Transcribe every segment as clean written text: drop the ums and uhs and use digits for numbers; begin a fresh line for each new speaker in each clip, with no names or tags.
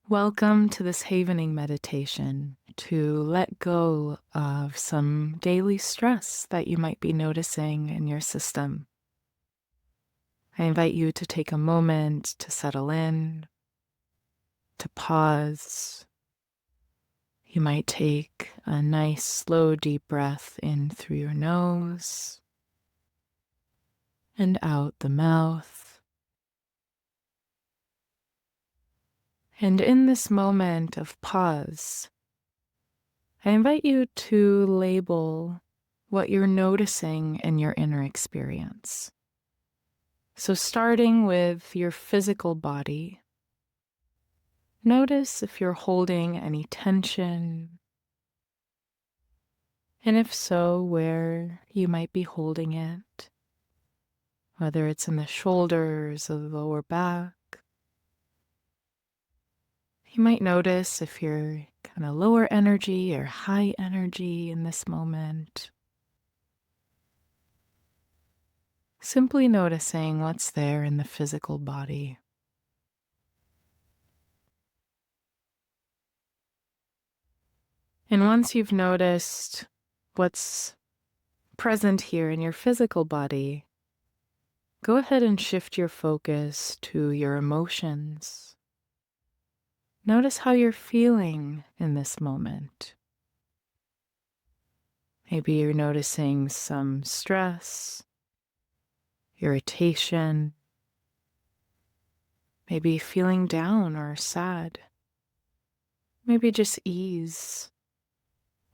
Welcome to this havening meditation to let go of some daily stress that you might be noticing in your system. I invite you to take a moment to settle in, to pause. You might take a nice, slow, deep breath in through your nose and out the mouth. And in this moment of pause, I invite you to label what you're noticing in your inner experience. So starting with your physical body, notice if you're holding any tension, and if so, where you might be holding it, whether it's in the shoulders or the lower back. You might notice if you're kind of lower energy or high energy in this moment. Simply noticing what's there in the physical body. And once you've noticed what's present here in your physical body, go ahead and shift your focus to your emotions. Notice how you're feeling in this moment. Maybe you're noticing some stress, irritation, maybe feeling down or sad, maybe just ease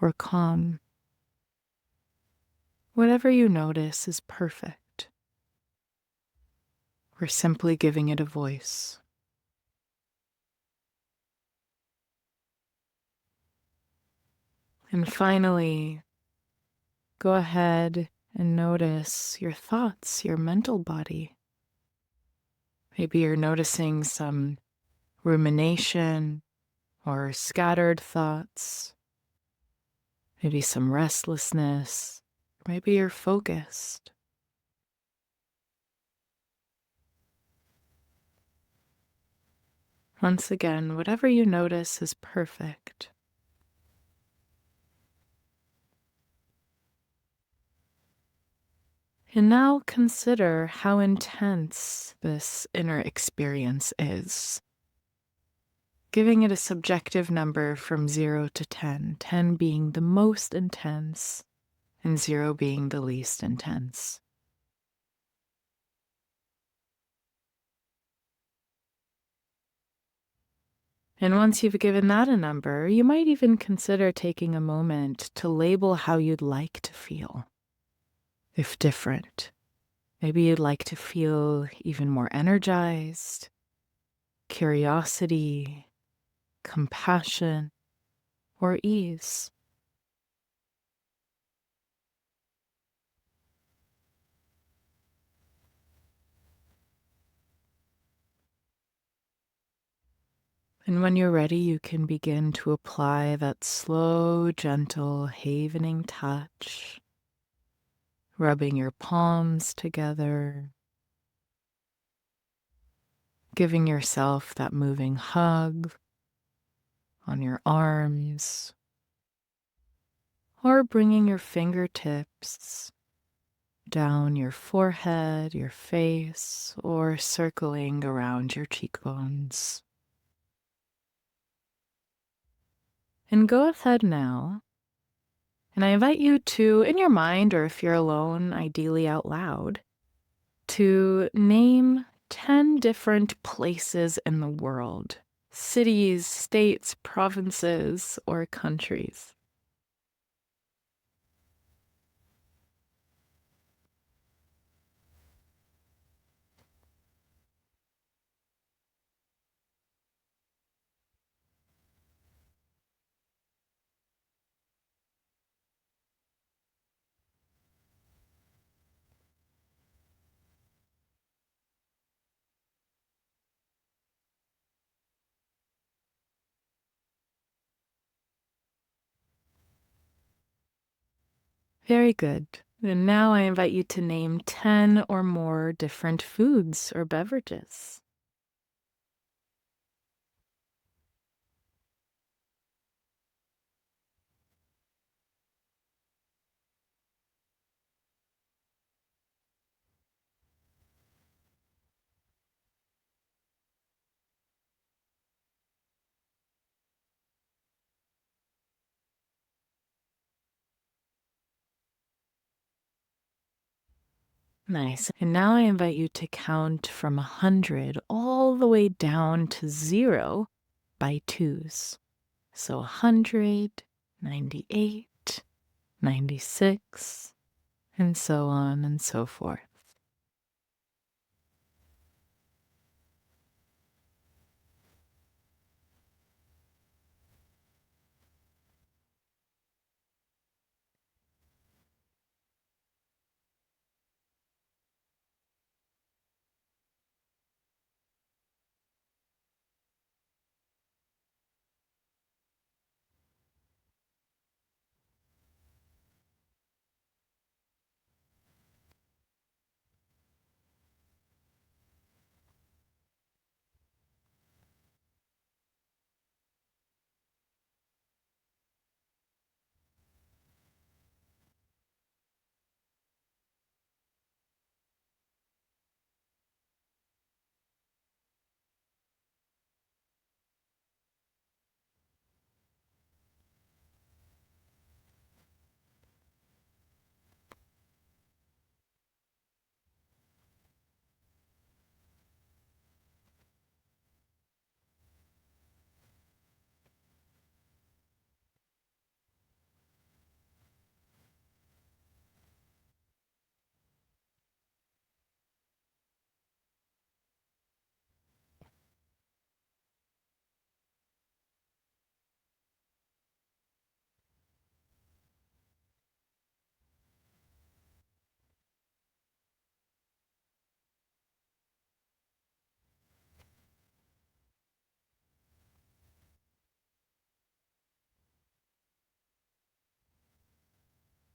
or calm. Whatever you notice is perfect. We're simply giving it a voice. And finally, go ahead and notice your thoughts, your mental body. Maybe you're noticing some rumination or scattered thoughts, maybe some restlessness, maybe you're focused. Once again, whatever you notice is perfect. And now consider how intense this inner experience is. Giving it a subjective number from 0 to 10, 10 being the most intense and 0 being the least intense. And once you've given that a number, you might even consider taking a moment to label how you'd like to feel. If different, maybe you'd like to feel even more energized, curiosity, compassion, or ease. And when you're ready, you can begin to apply that slow, gentle, havening touch, rubbing your palms together, giving yourself that moving hug on your arms, or bringing your fingertips down your forehead, your face, or circling around your cheekbones. And go ahead now, and I invite you to, in your mind, or if you're alone, ideally out loud, to name 10 different places in the world, cities, states, provinces, or countries. Very good. And now I invite you to name 10 or more different foods or beverages. Nice. And now I invite you to count from 100 all the way down to 0 by twos. So 100, 98, 96, and so on and so forth.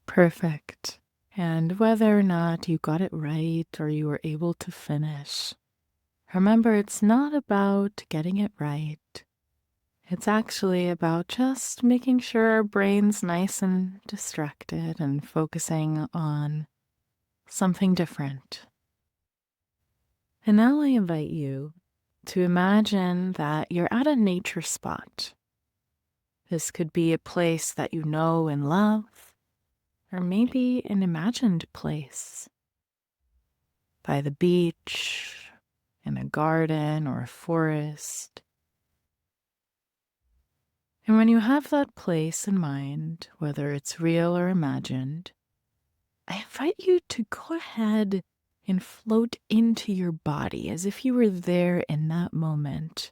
Perfect. And whether or not you got it right or you were able to finish, remember it's not about getting it right. It's actually about just making sure our brain's nice and distracted and focusing on something different. And now I invite you to imagine that you're at a nature spot. This could be a place that you know and love, or maybe an imagined place by the beach, in a garden or a forest. And when you have that place in mind, whether it's real or imagined, I invite you to go ahead and float into your body as if you were there in that moment,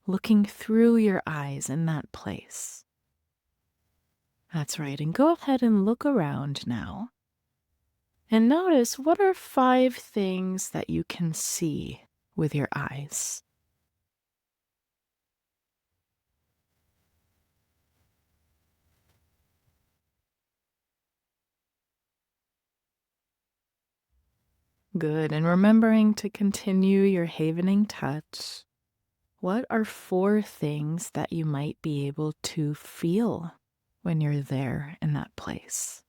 looking through your eyes in that place. That's right. And go ahead and look around now. And notice, what are 5 things that you can see with your eyes? Good. And remembering to continue your havening touch, what are 4 things that you might be able to feel when you're there in that place?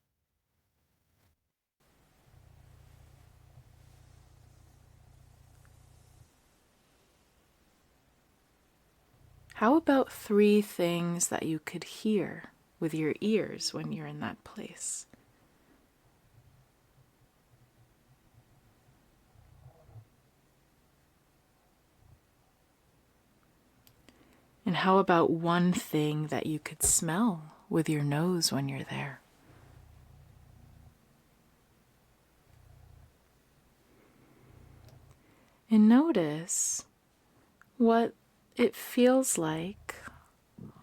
How about 3 things that you could hear with your ears when you're in that place? And how about 1 thing that you could smell with your nose when you're there? And notice what it feels like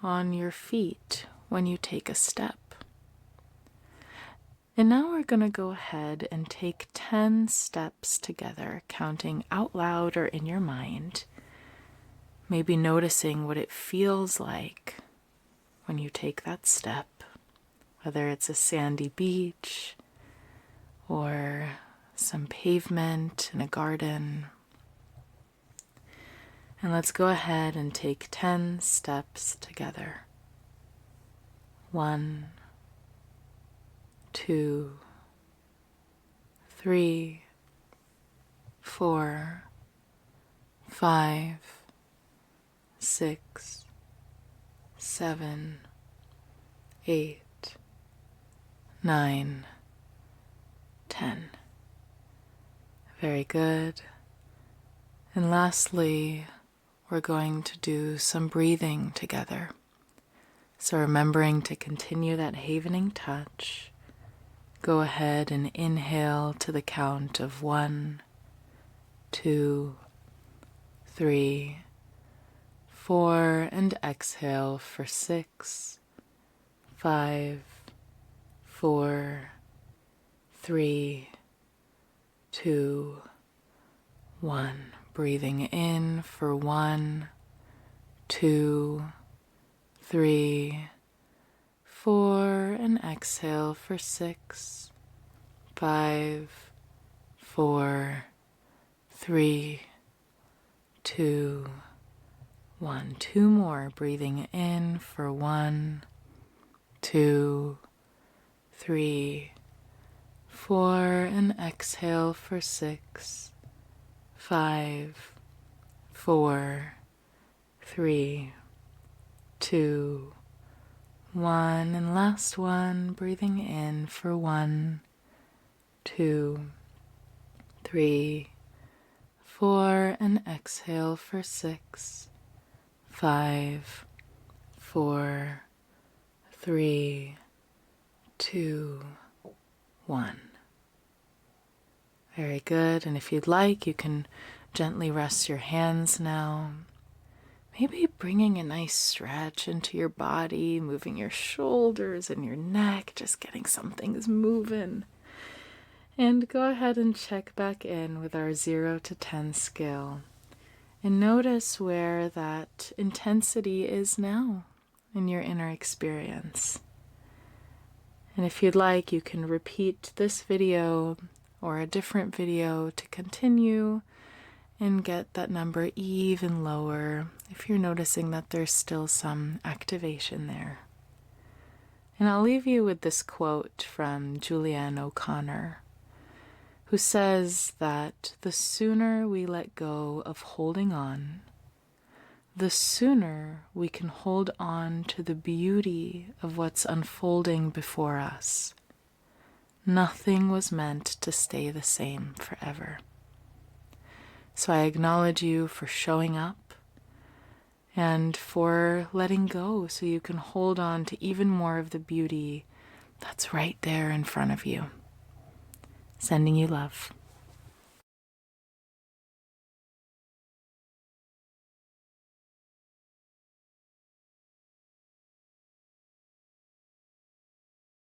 on your feet when you take a step. And now we're going to go ahead and take 10 steps together, counting out loud or in your mind, maybe noticing what it feels like when you take that step, whether it's a sandy beach or some pavement in a garden. And let's go ahead and take 10 steps together. 1, 2, 3, 4, 5, 6, 7, 8, 9, 10. Very good. And lastly, we're going to do some breathing together. So remembering to continue that havening touch, go ahead and inhale to the count of 1, 2, 3, 4, and exhale for 6, 5, 4, 3, 2, 1. Breathing in for 1, 2, 3, 4, and exhale for 6, 5, 4, 3, 2, 1. 2 more. Breathing in for 1, 2, 3, 4, and exhale for 6, 5, 4, 3, 2, 1. And last one. Breathing in for 1, 2, 3, 4, and exhale for 6, 5, 4, 3, 2, 1. Very good. And if you'd like, you can gently rest your hands now. Maybe bringing a nice stretch into your body, moving your shoulders and your neck, just getting some things moving. And go ahead and check back in with our 0 to 10 scale. And notice where that intensity is now in your inner experience. And if you'd like, you can repeat this video or a different video to continue and get that number even lower if you're noticing that there's still some activation there. And I'll leave you with this quote from Julianne O'Connor, who says that the sooner we let go of holding on, the sooner we can hold on to the beauty of what's unfolding before us. Nothing was meant to stay the same forever. So I acknowledge you for showing up and for letting go so you can hold on to even more of the beauty that's right there in front of you. Sending you love.